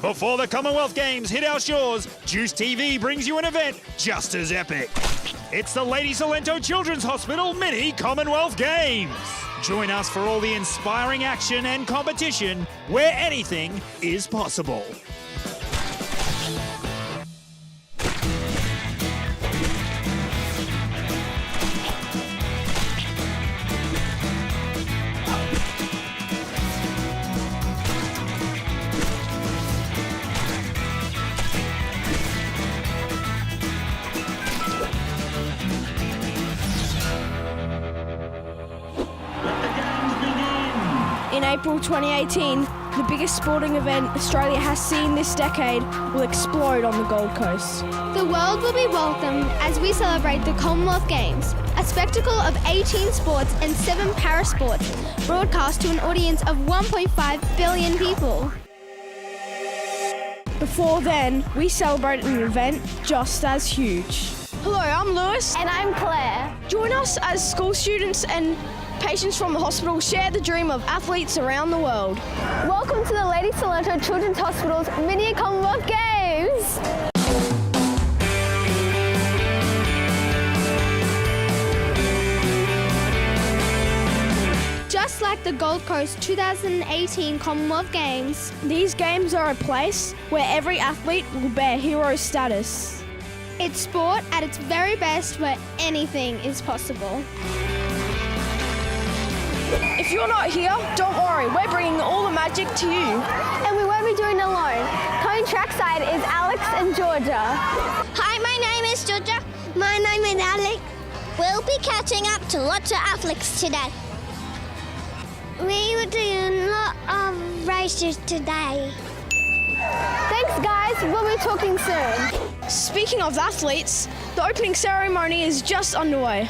Before the Commonwealth Games hit our shores, Juice TV brings you an event just as epic. It's the Lady Cilento Children's Hospital Mini Commonwealth Games. Join us for all the inspiring action and competition where anything is possible. In April 2018, the biggest sporting event Australia has seen this decade will explode on the Gold Coast. The world will be welcome as we celebrate the Commonwealth Games, a spectacle of 18 sports and 7 parasports, broadcast to an audience of 1.5 billion people. Before then, we celebrate an event just as huge. Hello, I'm Lewis. And I'm Claire. Join us as school students and patients from the hospital share the dream of athletes around the world. Welcome to the Lady Cilento Children's Hospital's Mini Commonwealth Games. Just like the Gold Coast 2018 Commonwealth Games, these games are a place where every athlete will bear hero status. It's sport at its very best where anything is possible. If you're not here, don't worry, we're bringing all the magic to you. And we won't be doing it alone. Coming trackside is Alex and Georgia. Hi, my name is Georgia. My name is Alex. We'll be catching up to lots of athletes today. We were doing a lot of races today. Thanks, guys. We'll be talking soon. Speaking of athletes, the opening ceremony is just underway.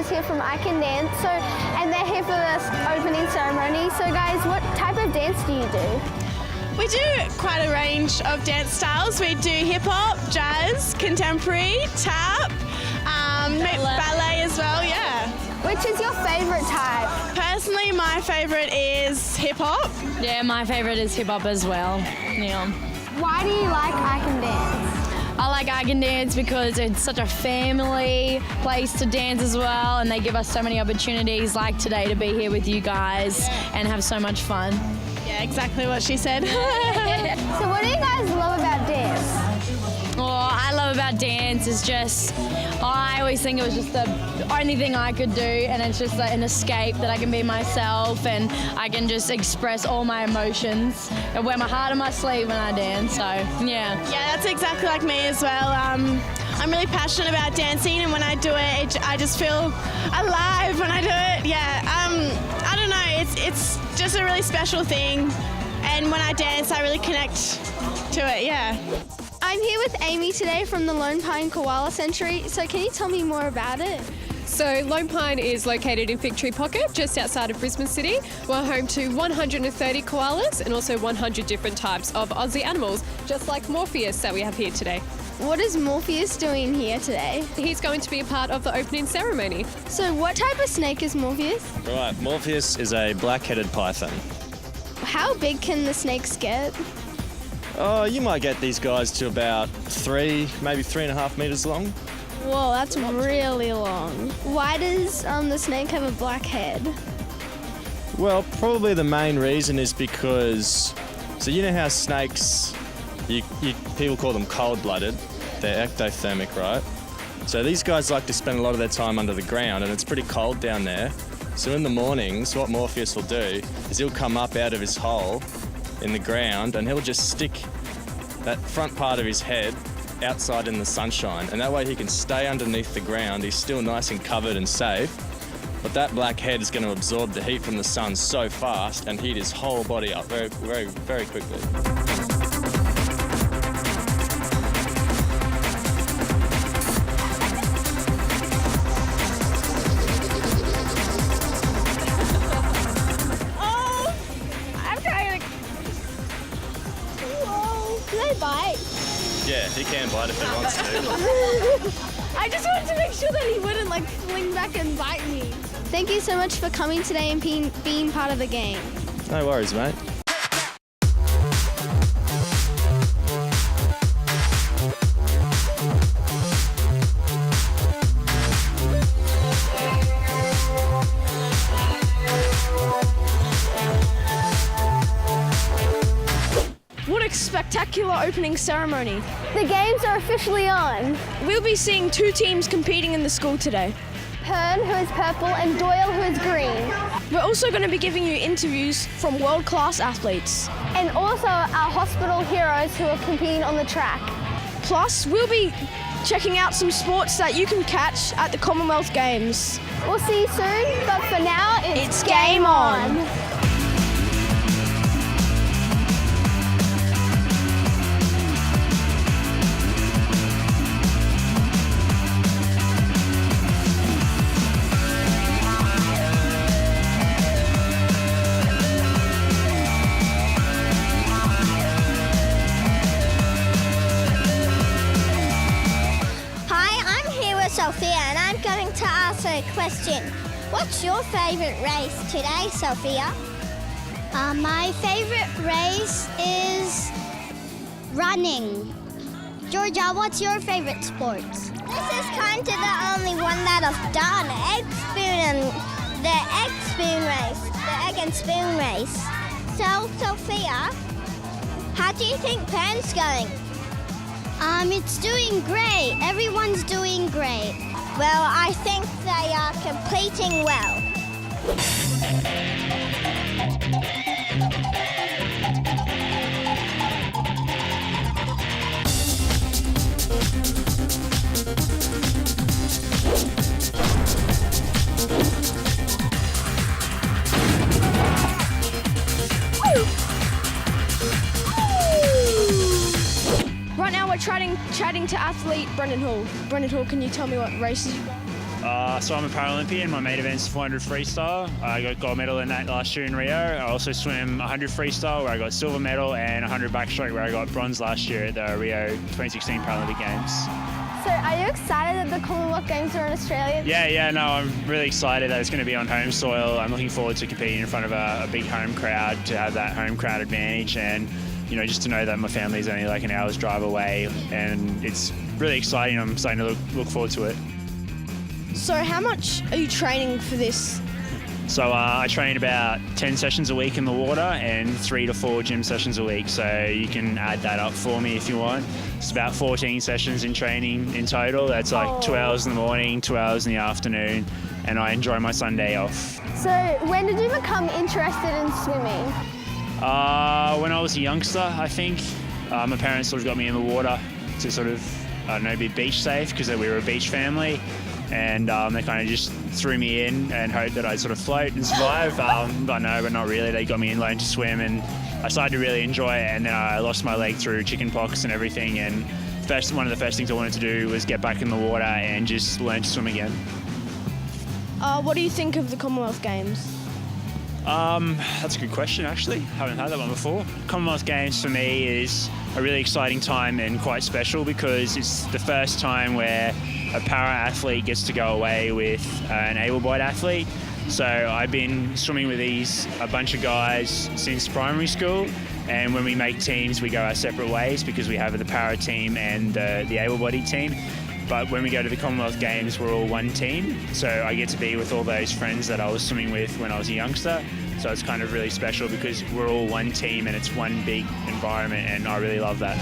Here from I Can Dance, and they're here for this opening ceremony. So guys, what type of dance do you do? We do quite a range of dance styles. We do hip hop, jazz, contemporary, tap, ballet as well, yeah. Which is your favourite type? Personally, my favourite is hip hop. Yeah, my favourite is hip hop as well. Yeah. Why do you like I Can Dance? I like I Can Dance because it's such a family place to dance as well, and they give us so many opportunities like today to be here with you guys and have so much fun. Yeah, exactly what she said. So what do you guys love about dance? All I love about dance is just, I always think it was just the only thing I could do, and it's just like an escape that I can be myself and I can just express all my emotions and wear my heart on my sleeve when I dance, so yeah. Yeah, that's exactly like me as well. I'm really passionate about dancing, and when I do it, I just feel alive when I do it. Yeah, I don't know, it's just a really special thing, and when I dance, I really connect to it, yeah. I'm here with Amy today from the Lone Pine Koala Sanctuary. So can you tell me more about it? So Lone Pine is located in Fig Tree Pocket, just outside of Brisbane City. We're home to 130 koalas and also 100 different types of Aussie animals, just like Morpheus that we have here today. What is Morpheus doing here today? He's going to be a part of the opening ceremony. So what type of snake is Morpheus? Right, Morpheus is a black-headed python. How big can the snakes get? Oh, you might get these guys to about 3, maybe 3.5 metres long. Whoa, that's really long. Why does the snake have a black head? Well, probably the main reason is because, so you know how snakes, people call them cold-blooded, they're ectothermic, right? So these guys like to spend a lot of their time under the ground, and it's pretty cold down there. So in the mornings, what Morpheus will do is he'll come up out of his hole in the ground and he'll just stick that front part of his head outside in the sunshine, and that way he can stay underneath the ground. He's still nice and covered and safe, but that black head is going to absorb the heat from the sun so fast and heat his whole body up very, very, very quickly. Yeah, he can bite if he wants to. I just wanted to make sure that he wouldn't like fling back and bite me. Thank you so much for coming today and being part of the game. No worries, mate. What a spectacular opening ceremony. The games are officially on. We'll be seeing two teams competing in the school today. Hearn, who is purple, and Doyle, who is green. We're also going to be giving you interviews from world-class athletes. And also our hospital heroes who are competing on the track. Plus, we'll be checking out some sports that you can catch at the Commonwealth Games. We'll see you soon, but for now, It's game on. Sophia, and I'm going to ask her a question. What's your favourite race today, Sophia? My favourite race is running. Georgia, what's your favourite sport? This is kind of the only one that I've done. The egg and spoon race. So, Sophia, how do you think Pen's going? It's doing great. Everyone's doing great. Well, I think they are completing well. Right now we're chatting to athlete Brendan Hall. Brendan Hall, can you tell me what races you got? So I'm a Paralympian. My main event's 400 freestyle. I got gold medal in that last year in Rio. I also swim 100 freestyle where I got silver medal and 100 backstroke where I got bronze last year at the Rio 2016 Paralympic Games. So are you excited that the Commonwealth Games are in Australia? Yeah, no, I'm really excited that it's going to be on home soil. I'm looking forward to competing in front of a big home crowd, to have that home crowd advantage, and just to know that my family's only like an hour's drive away, and it's really exciting. I'm starting to look forward to it. So how much are you training for this? So I train about 10 sessions a week in the water and 3 to 4 gym sessions a week. So you can add that up for me if you want. It's about 14 sessions in training in total. That's like 2 hours in the morning, 2 hours in the afternoon, and I enjoy my Sunday off. So when did you become interested in swimming? When I was a youngster, I think. My parents sort of got me in the water to sort of, be beach safe because we were a beach family. And they kind of just threw me in and hoped that I'd sort of float and survive. But not really. They got me in learning to swim, and I started to really enjoy it. And then I lost my leg through chicken pox and everything. And one of the first things I wanted to do was get back in the water and just learn to swim again. What do you think of the Commonwealth Games? That's a good question, actually. Haven't had that one before. Commonwealth Games for me is a really exciting time and quite special because it's the first time where a para-athlete gets to go away with an able-bodied athlete. So I've been swimming with a bunch of guys since primary school, and when we make teams, we go our separate ways because we have the para team and the able-bodied team. But when we go to the Commonwealth Games, we're all one team. So I get to be with all those friends that I was swimming with when I was a youngster. So it's kind of really special because we're all one team and it's one big environment, and I really love that.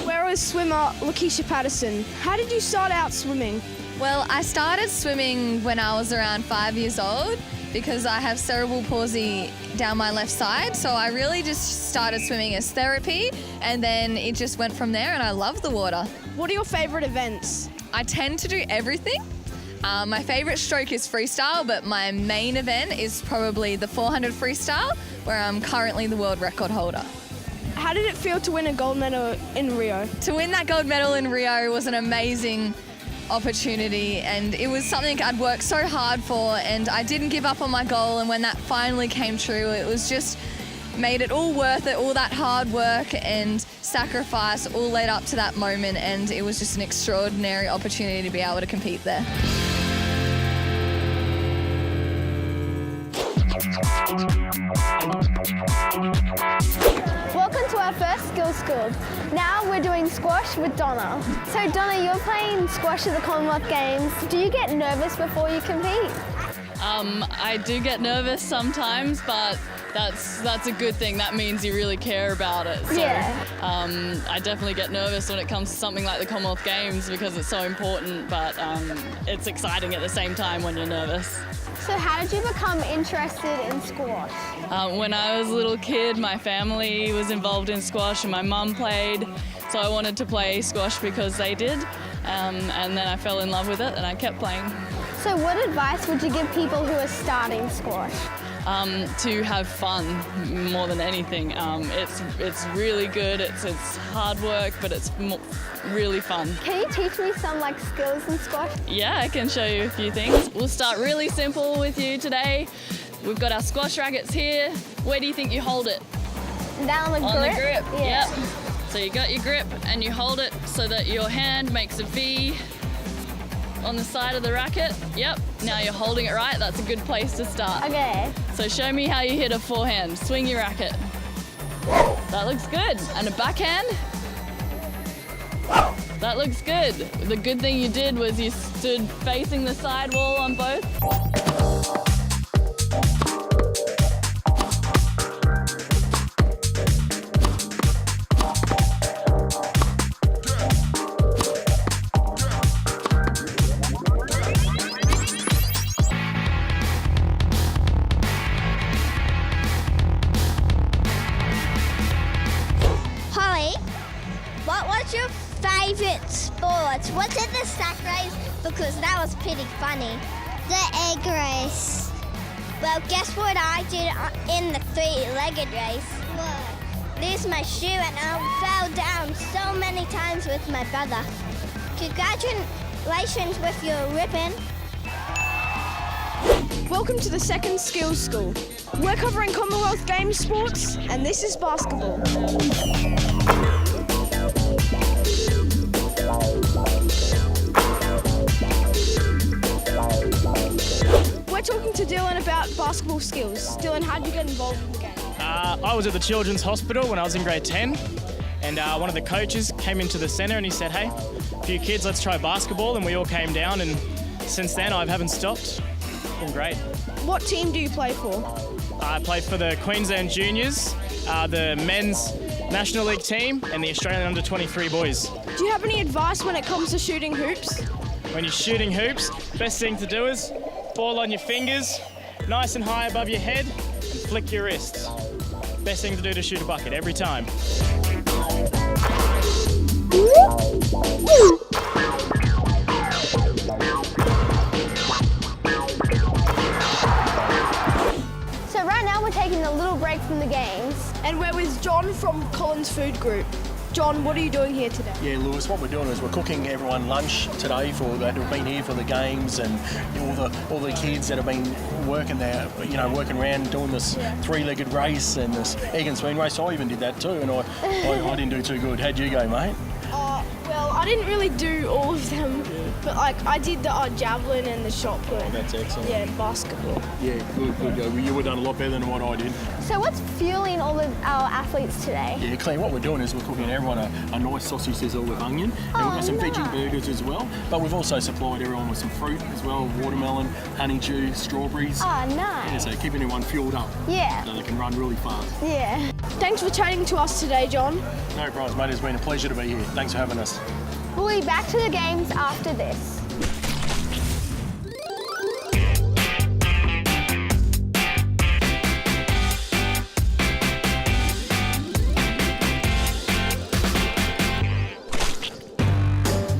Where was swimmer Lakeisha Patterson? How did you start out swimming? Well, I started swimming when I was around 5 years old because I have cerebral palsy down my left side. So I really just started swimming as therapy, and then it just went from there, and I love the water. What are your favourite events? I tend to do everything. My favourite stroke is freestyle, but my main event is probably the 400 freestyle, where I'm currently the world record holder. How did it feel to win a gold medal in Rio? To win that gold medal in Rio was an amazing opportunity, and it was something I'd worked so hard for, and I didn't give up on my goal, and when that finally came true, it was just made it all worth it, all that hard work and sacrifice all led up to that moment, and it was just an extraordinary opportunity to be able to compete there. Welcome to our first skills school. Now we're doing squash with Donna. So Donna, you're playing squash at the Commonwealth Games. Do you get nervous before you compete? I do get nervous sometimes, but that's a good thing. That means you really care about it. So, I definitely get nervous when it comes to something like the Commonwealth Games because it's so important, but it's exciting at the same time when you're nervous. So how did you become interested in squash? When I was a little kid, my family was involved in squash and my mum played, so I wanted to play squash because they did, and then I fell in love with it and I kept playing. So what advice would you give people who are starting squash? To have fun more than anything. It's really good, it's hard work, but it's really fun. Can you teach me some skills in squash? Yeah, I can show you a few things. We'll start really simple with you today. We've got our squash rackets here. Where do you think you hold it? Down on the grip? On the grip, yeah. Yep. So you got your grip and you hold it so that your hand makes a V on the side of the racket. Yep. Now you're holding it right. That's a good place to start. Okay. So show me how you hit a forehand. Swing your racket. That looks good. And a backhand. That looks good. The good thing you did was you stood facing the side wall on both. What's your favourite sport? Was it the sack race? Because that was pretty funny. The egg race. Well, guess what I did in the three-legged race? What? Lose my shoe and I fell down so many times with my brother. Congratulations with your ribbon. Welcome to the second skills school. We're covering Commonwealth Games sports, and this is basketball. We're talking to Dylan about basketball skills. Dylan, how did you get involved in the game? I was at the Children's Hospital when I was in grade 10, and one of the coaches came into the centre and he said, hey, a few kids, let's try basketball, and we all came down, and since then I haven't stopped. It's been great. What team do you play for? I play for the Queensland Juniors, the men's National League team, and the Australian Under-23 boys. Do you have any advice when it comes to shooting hoops? When you're shooting hoops, best thing to do is ball on your fingers, nice and high above your head, and flick your wrists. Best thing to do to shoot a bucket every time. So right now we're taking a little break from the games. And we're with John from Collins Food Group. John, what are you doing here today? Yeah, Lewis, what we're doing is we're cooking everyone lunch today for that have been here for the games, and all the kids that have been working there, working around doing this three-legged race and this egg and spoon race. I even did that too, and I didn't do too good. How'd you go, mate? Well, I didn't really do all of them, but I did the javelin and the shot put. Oh, that's excellent. Yeah, basketball. Yeah, good. You would have done a lot better than what I did. So what's fueling all of our athletes today? Yeah, Claire, what we're doing is we're cooking everyone a nice sausage sizzle with onion, and we've got some veggie burgers as well, but we've also supplied everyone with some fruit as well, watermelon, honeydew, strawberries. Oh, nice. Yeah, so keeping everyone fueled up. Yeah. So they can run really fast. Yeah. Thanks for chatting to us today, John. No problems, mate. It's been a pleasure to be here. Thanks for having us. We'll be back to the games after this.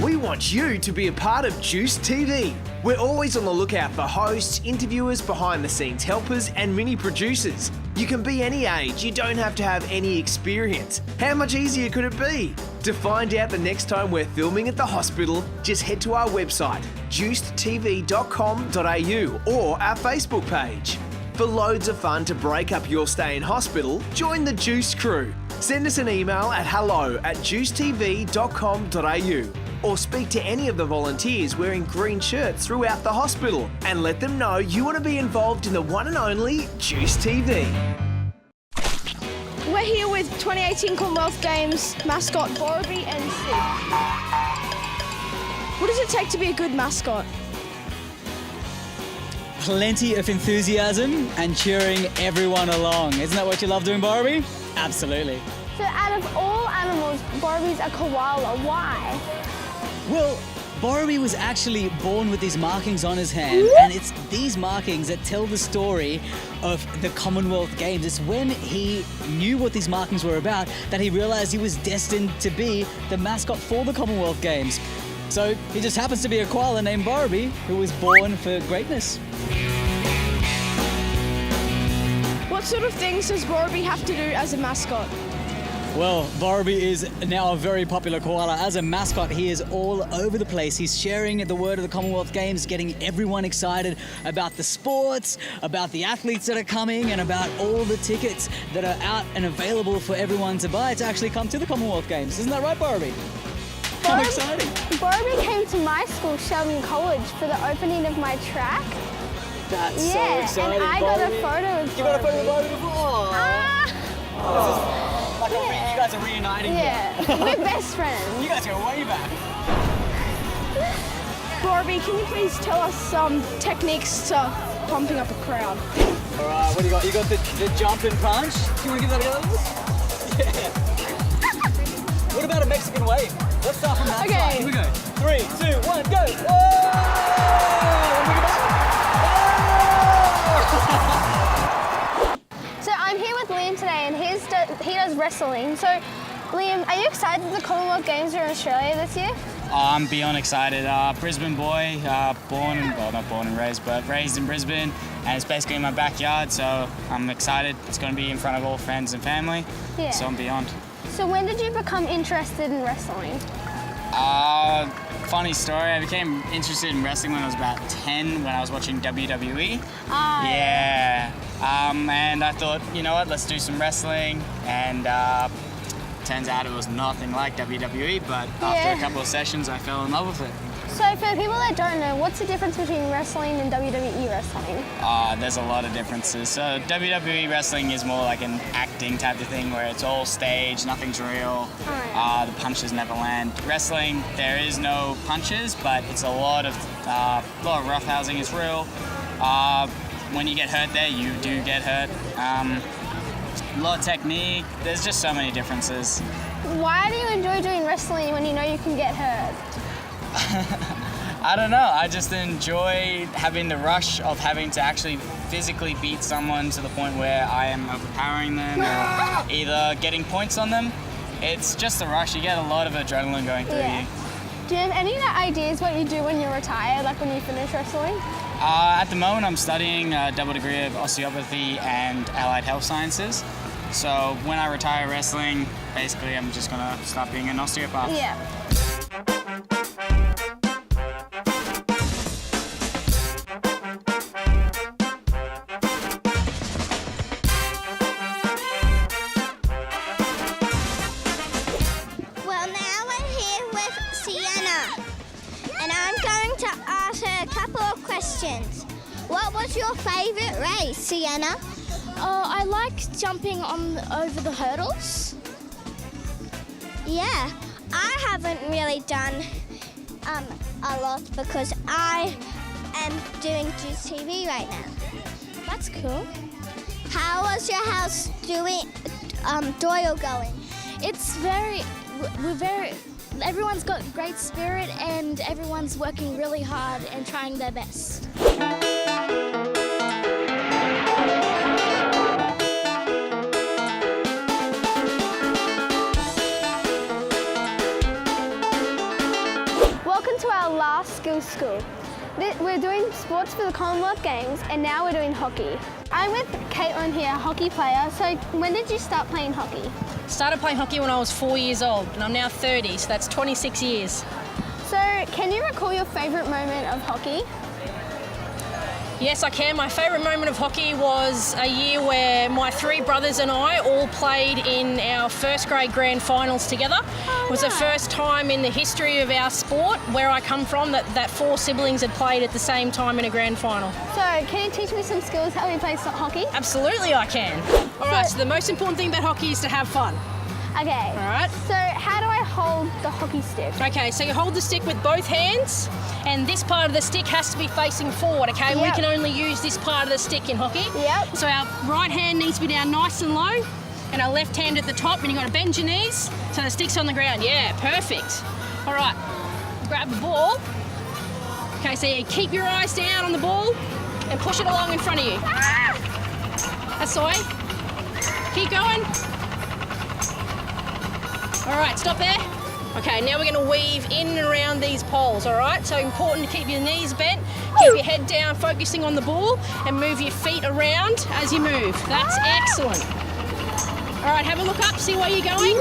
We want you to be a part of Juice TV. We're always on the lookout for hosts, interviewers, behind-the-scenes helpers, and mini-producers. You can be any age, you don't have to have any experience. How much easier could it be? To find out the next time we're filming at the hospital, just head to our website, juicedtv.com.au, or our Facebook page. For loads of fun to break up your stay in hospital, join the Juice crew. Send us an email at hello@juicetv.com.au or speak to any of the volunteers wearing green shirts throughout the hospital and let them know you want to be involved in the one and only Juice TV. We're here with 2018 Commonwealth Games mascot Borby and Sid. What does it take to be a good mascot? Plenty of enthusiasm and cheering everyone along. Isn't that what you love doing, Borby? Absolutely. So out of all animals, Borby's a koala. Why? Well, Borby was actually born with these markings on his hand, and it's these markings that tell the story of the Commonwealth Games. It's when he knew what these markings were about that he realised he was destined to be the mascot for the Commonwealth Games. So he just happens to be a koala named Borby who was born for greatness. What sort of things does Borby have to do as a mascot? Well, Borby is now a very popular koala. As a mascot, he is all over the place. He's sharing the word of the Commonwealth Games, getting everyone excited about the sports, about the athletes that are coming, and about all the tickets that are out and available for everyone to buy to actually come to the Commonwealth Games. Isn't that right, Borby? How exciting! Borby came to my school, Sheldon College, for the opening of my track. That's so exciting, and I got a photo of You got a photo of Borby before? You guys are reuniting here. Yeah, we're best friends. You guys go way back. Borby, can you please tell us some techniques to pumping up a crowd? All right, what do you got? You got the jump and punch. Do you want to give that a go? Yeah. What about a Mexican wave? Let's start from that side. Here we go. 3, 2, 1, go. Whoa! So I'm here with Liam today, and he does wrestling. So, Liam, are you excited that the Commonwealth Games are in Australia this year? I'm beyond excited. Brisbane boy, not born and raised, but raised in Brisbane, and it's basically in my backyard, so I'm excited. It's going to be in front of all friends and family, so I'm beyond. So when did you become interested in wrestling? Funny story, I became interested in wrestling when I was about 10, when I was watching WWE. Yeah. And I thought, you know what, let's do some wrestling, and turns out it was nothing like WWE, but after a couple of sessions I fell in love with it. So for people that don't know, what's the difference between wrestling and WWE wrestling? There's a lot of differences. So WWE wrestling is more like an acting type of thing where it's all staged, nothing's real, the punches never land. Wrestling, there is no punches, but it's a lot of roughhousing is real. When you get hurt there, you do get hurt. A lot of technique, there's just so many differences. Why do you enjoy doing wrestling when you know you can get hurt? I don't know, I just enjoy having the rush of having to actually physically beat someone to the point where I am overpowering them or either getting points on them. It's just the rush, you get a lot of adrenaline going through you. Do you have any ideas what you do when you're retired, like when you finish wrestling? At the moment I'm studying a double degree of osteopathy and allied health sciences. So when I retire wrestling, basically I'm just gonna start being an osteopath. Yeah. Well, now we're here with Sienna, and I'm going to ask her a couple of questions. What was your favourite race, Sienna? I like jumping over the hurdles. Yeah, I haven't really done a lot because I am doing Juice TV right now. That's cool. How was your house Doyle going? It's everyone's got great spirit and everyone's working really hard and trying their best. Welcome to our last skills school. We're doing sports for the Commonwealth Games, and now we're doing hockey. I'm with Caitlin here, hockey player. So when did you start playing hockey? Started playing hockey when I was 4 years old, and I'm now 30, so that's 26 years. So can you recall your favourite moment of hockey? Yes, I can. My favourite moment of hockey was a year where my three brothers and I all played in our first grade grand finals together. It was the first time in the history of our sport, where I come from, that four siblings had played at the same time in a grand final. So can you teach me some skills how we play hockey? Absolutely I can. All right, so the most important thing about hockey is to have fun. Okay. All right. So how do I hold the hockey stick? Okay, so you hold the stick with both hands, and this part of the stick has to be facing forward, okay? Yep. We can only use this part of the stick in hockey. Yep. So our right hand needs to be down nice and low, and our left hand at the top, and you've got to bend your knees so the stick's on the ground. Yeah, perfect. All right, grab the ball. Okay, so you keep your eyes down on the ball and push it along in front of you. That's the way. Keep going. All right, stop there. Okay, now we're going to weave in and around these poles, all right? So important to keep your knees bent, keep your head down, focusing on the ball, and move your feet around as you move. That's excellent. All right, have a look up, see where you're going.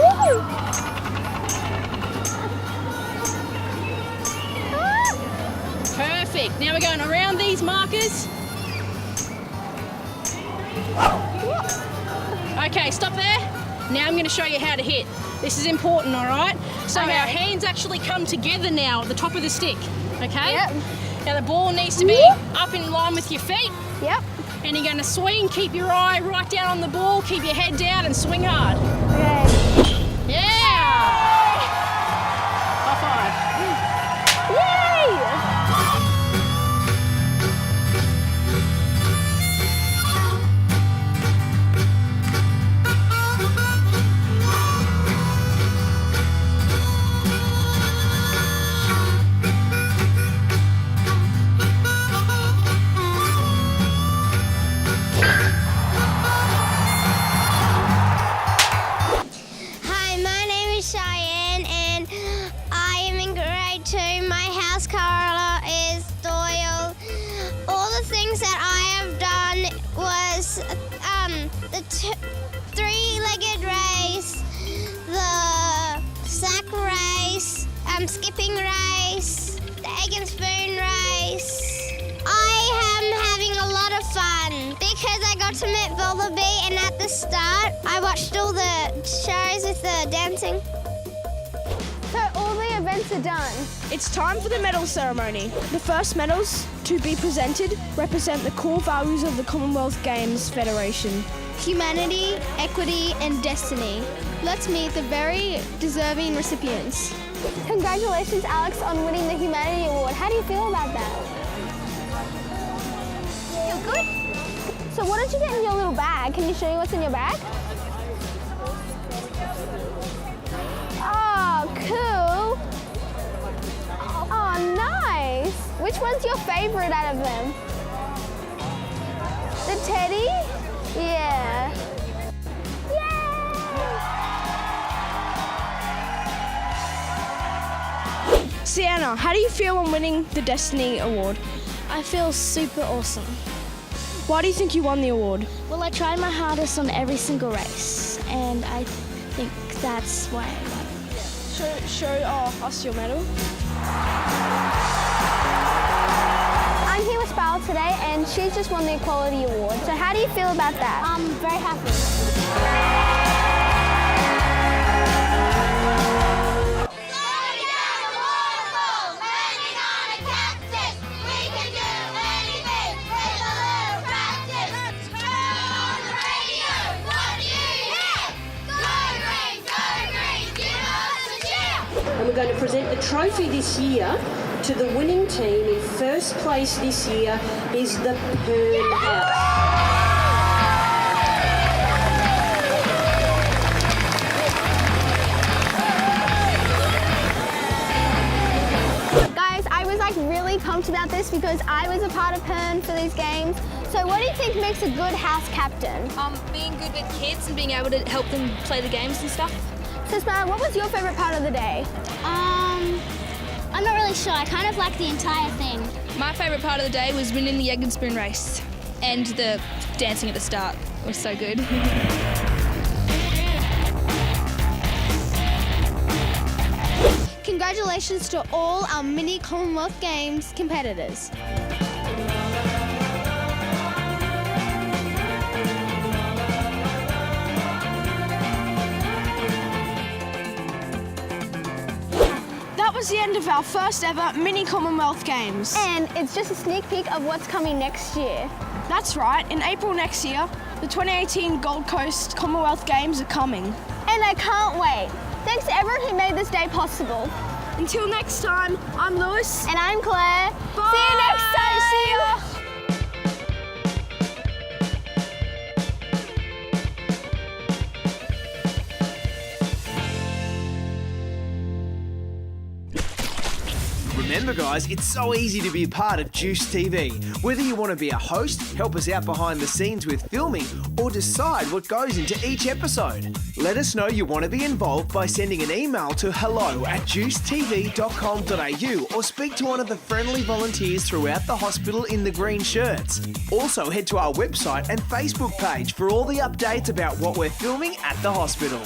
Perfect. Now we're going around these markers. Okay, stop there. Now I'm going to show you how to hit. This is important, all right? So our hands actually come together now at the top of the stick, okay? Yep. Now the ball needs to be up in line with your feet. Yep. And you're going to swing, keep your eye right down on the ball, keep your head down and swing hard. Okay. Yeah! High five. Yay! The three-legged race, the sack race, skipping race, the egg and spoon race. I am having a lot of fun because I got to meet Volleybee, and at the start I watched all the shows with the dancing. So all the events are done. It's time for the medal ceremony. The first medals to be presented represent the core values of the Commonwealth Games Federation. Humanity, equity, and destiny. Let's meet the very deserving recipients. Congratulations, Alex, on winning the Humanity Award. How do you feel about that? Feel good? So what did you get in your little bag? Can you show me what's in your bag? Oh, cool. Oh, nice. Which one's your favorite out of them? The teddy? Yeah. Sienna, how do you feel on winning the Destiny Award? I feel super awesome. Why do you think you won the award? Well, I tried my hardest on every single race, and I think that's why I won. Show us your medal. I'm here with Sparrow today, and she's just won the Equality Award. So how do you feel about that? I'm very happy. And we're going to present the trophy this year to the winning team. In first place this year is the Pern House. Guys, I was really pumped about this because I was a part of Pern for these games. So what do you think makes a good house captain? Being good with kids and being able to help them play the games and stuff. So Sparrow, what was your favourite part of the day? I'm not really sure. I kind of like the entire thing. My favourite part of the day was winning the egg and spoon race and the dancing at the start. It was so good. Congratulations to all our mini Commonwealth Games competitors. That was the end of our first ever mini Commonwealth Games. And it's just a sneak peek of what's coming next year. That's right, in April next year, the 2018 Gold Coast Commonwealth Games are coming. And I can't wait. Thanks to everyone who made this day possible. Until next time, I'm Lewis. And I'm Claire. Bye. See you next time. See you. Remember guys, it's so easy to be a part of Juice TV. Whether you want to be a host, help us out behind the scenes with filming, or decide what goes into each episode. Let us know you want to be involved by sending an email to hello@juicetv.com.au or speak to one of the friendly volunteers throughout the hospital in the green shirts. Also head to our website and Facebook page for all the updates about what we're filming at the hospital.